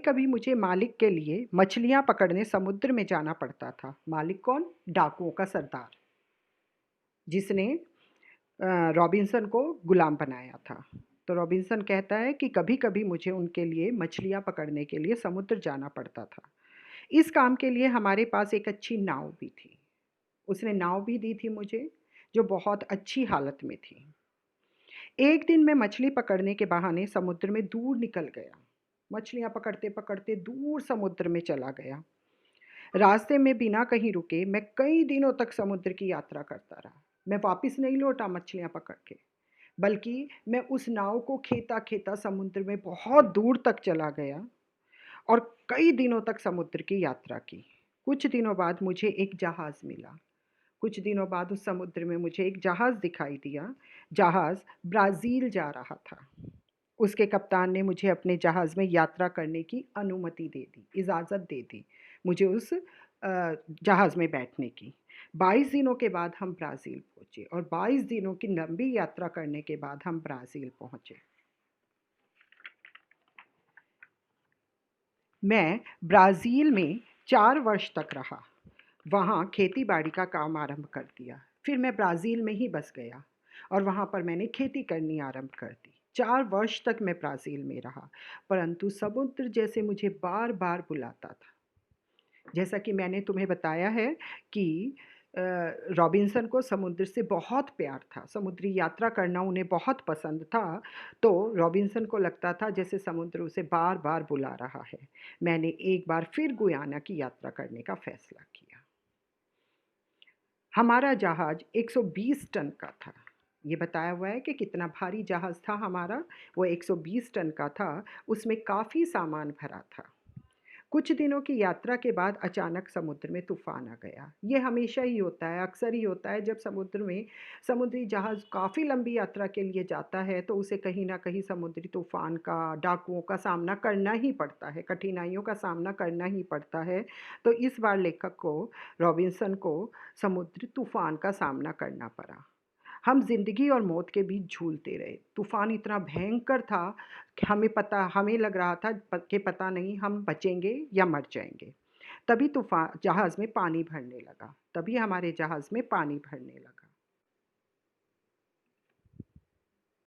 कभी मुझे मालिक के लिए मछलियाँ पकड़ने समुद्र में जाना पड़ता था। मालिक कौन? डाकुओं का सरदार, जिसने रॉबिन्सन को गुलाम बनाया था। तो रॉबिन्सन कहता है कि कभी-कभी मुझे उनके लिए मछलियाँ पकड़ने के लिए समुद्र जाना पड़ता था। इस काम के लिए हमारे पास एक अच्छी नाव भी थी। उसने नाव भी दी थी मुझे, जो बहुत अच्छी हालत में थी। एक दिन मैं मछली पकड़ने के बहाने समुद्र में दूर निकल गया। मछलियाँ पकड़ते-पकड़ते दूर समुद्र में चला गया। रास्ते में बिना कहीं रुके मैं कई दिनों तक समुद्र की यात्रा करता रहा। मैं वापस नहीं लौटा मछलियाँ पकड़ के, बल्कि मैं उस नाव को खेता-खेता समुद्र में बहुत दूर तक चला गया और कई दिनों तक समुद्र की यात्रा की। कुछ दिनों बाद मुझे एक जहाज़ मिला। कुछ दिनों बाद उस समुद्र में मुझे एक जहाज़ दिखाई दिया। जहाज़ ब्राज़ील जा रहा था। उसके कप्तान ने मुझे अपने जहाज़ में यात्रा करने की अनुमति दे दी, इजाज़त दे दी मुझे उस जहाज़ में बैठने की। 22 दिनों के बाद हम ब्राज़ील पहुँचे और 22 दिनों की लंबी यात्रा करने के बाद हम ब्राज़ील पहुँचे। मैं ब्राज़ील में 4 वर्ष तक रहा। वहाँ खेती-बाड़ी का काम आरंभ कर दिया। फिर मैं ब्राज़ील में ही बस गया और वहाँ पर मैंने खेती करनी आरंभ कर दी। 4 वर्ष तक मैं ब्राज़ील में रहा, परंतु समुद्र जैसे मुझे बार-बार बुलाता था। जैसा कि मैंने तुम्हें बताया है कि रॉबिन्सन को समुद्र से बहुत प्यार था, समुद्री यात्रा करना उन्हें बहुत पसंद था, तो रॉबिन्सन को लगता था जैसे समुद्र उसे बार-बार बुला रहा है। मैंने एक बार फिर गुयाना की यात्रा करने का फैसला किया। हमारा जहाज़ 120 टन का था। ये बताया हुआ है कि कितना भारी जहाज़ था हमारा, वो 120 टन का था, उसमें काफ़ी सामान भरा था। कुछ दिनों की यात्रा के बाद अचानक समुद्र में तूफ़ान आ गया। ये हमेशा ही होता है, अक्सर ही होता है जब समुद्र में समुद्री जहाज़ काफ़ी लंबी यात्रा के लिए जाता है, तो उसे कहीं न कहीं समुद्री तूफ़ान का, डाकुओं का सामना करना ही पड़ता है, कठिनाइयों का सामना करना ही पड़ता है। तो इस बार लेखक को, रॉबिन्सन को समुद्री तूफ़ान का सामना करना पड़ा। हम ज़िंदगी और मौत के बीच झूलते रहे। तूफ़ान इतना भयंकर था कि हमें लग रहा था कि पता नहीं हम बचेंगे या मर जाएँगे। तभी जहाज़ में पानी भरने लगा। तभी हमारे जहाज़ में पानी भरने लगा।